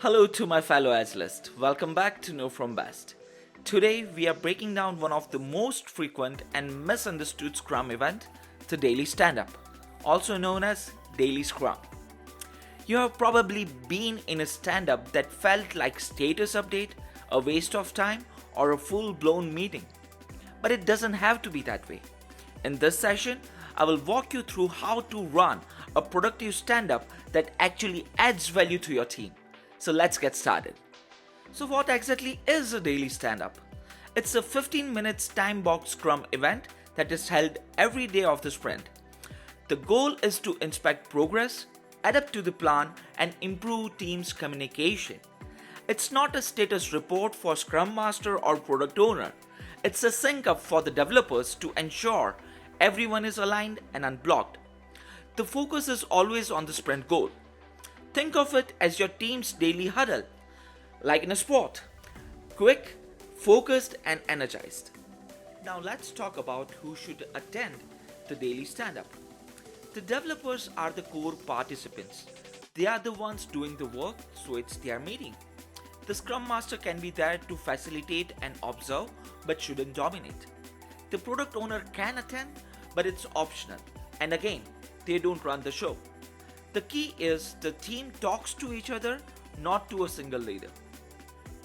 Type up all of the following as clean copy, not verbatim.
Hello to my fellow Agilists. Welcome back to Know From Best. Today we are breaking down one of the most frequent and misunderstood Scrum event, the Daily Stand-Up, also known as Daily Scrum. You have probably been in a stand-up that felt like status update, a waste of time, or a full-blown meeting. But it doesn't have to be that way. In this session, I will walk you through how to run a productive stand-up that actually adds value to your team. So let's get started. So what exactly is a daily stand-up? It's a 15 minutes time-boxed Scrum event that is held every day of the sprint. The goal is to inspect progress, adapt to the plan, and improve team's communication. It's not a status report for Scrum Master or product owner. It's a sync-up for the developers to ensure everyone is aligned and unblocked. The focus is always on the sprint goal. Think of it as your team's daily huddle, like in a sport. Quick, focused, and energized. Now let's talk about who should attend the daily stand-up. The developers are the core participants. They are the ones doing the work, so it's their meeting. The Scrum Master can be there to facilitate and observe, but shouldn't dominate. The product owner can attend, but it's optional. And again, they don't run the show. The key is the team talks to each other, not to a single leader.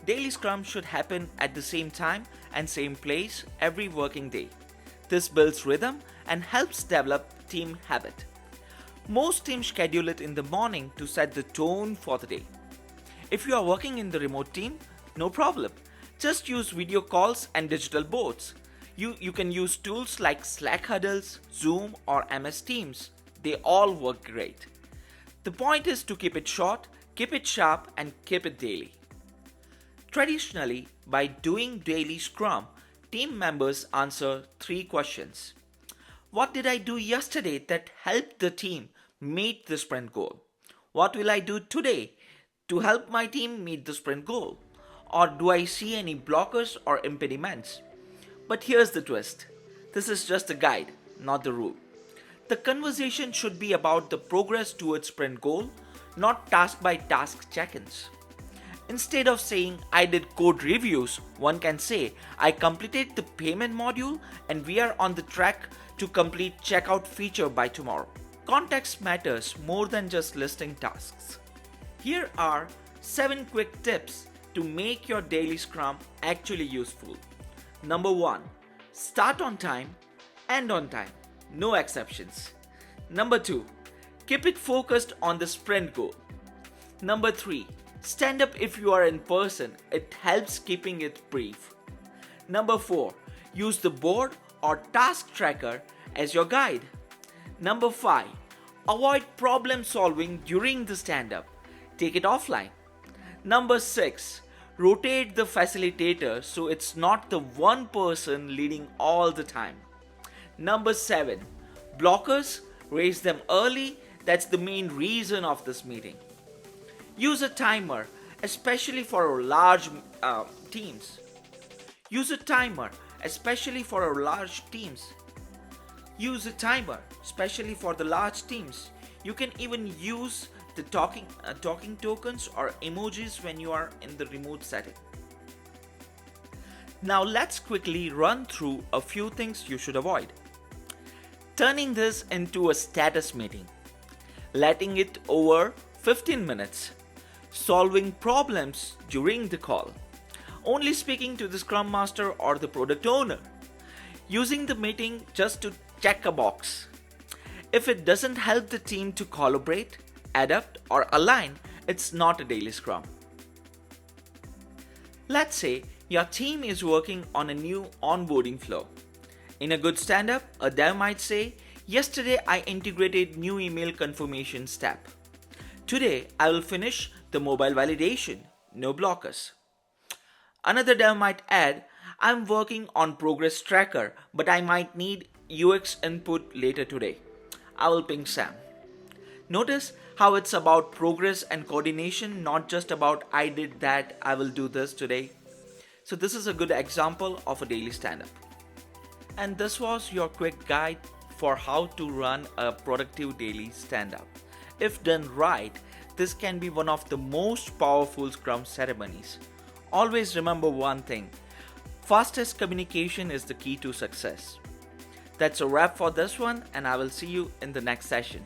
Daily Scrum should happen at the same time and same place every working day. This builds rhythm and helps develop team habit. Most teams schedule it in the morning to set the tone for the day. If you are working in the remote team, no problem. Just use video calls and digital boards. You can use tools like Slack huddles, Zoom, or MS Teams. They all work great. The point is to keep it short, keep it sharp, and keep it daily. Traditionally, by doing daily Scrum, team members answer 3 questions. What did I do yesterday that helped the team meet the sprint goal? What will I do today to help my team meet the sprint goal? Or do I see any blockers or impediments? But here's the twist. This is just a guide, not the rule. The conversation should be about the progress towards sprint goal, not task by task check-ins. Instead of saying I did code reviews, one can say I completed the payment module and we are on the track to complete checkout feature by tomorrow. Context matters more than just listing tasks. Here are 7 quick tips to make your daily Scrum actually useful. Number 1. Start on time, end on time. No exceptions. Number 2. Keep it focused on the sprint goal. Number 3. Stand up if you are in person. It helps keeping it brief. Number 4. Use the board or task tracker as your guide. Number 5. Avoid problem solving during the stand-up. Take it offline. Number 6. Rotate the facilitator so it's not the one person leading all the time. Number 7. Blockers, raise them early. That's the main reason of this meeting. Use a timer, especially for large teams. Use a timer, especially for large teams. Use a timer, especially for the large teams. You can even use the talking tokens or emojis when you are in the remote setting. Now let's quickly run through a few things you should avoid. Turning this into a status meeting. Letting it over 15 minutes. Solving problems during the call. Only speaking to the Scrum Master or the product owner. Using the meeting just to check a box. If it doesn't help the team to collaborate, adapt, or align, it's not a daily Scrum. Let's say your team is working on a new onboarding flow. In a good stand-up, a dev might say, yesterday I integrated new email confirmation step. Today I will finish the mobile validation, no blockers. Another dev might add, I'm working on progress tracker, but I might need UX input later today. I will ping Sam. Notice how it's about progress and coordination, not just about I did that, I will do this today. So this is a good example of a daily stand-up. And this was your quick guide for how to run a productive daily stand-up. If done right, this can be one of the most powerful Scrum ceremonies. Always remember one thing: fastest communication is the key to success. That's a wrap for this one, and I will see you in the next session.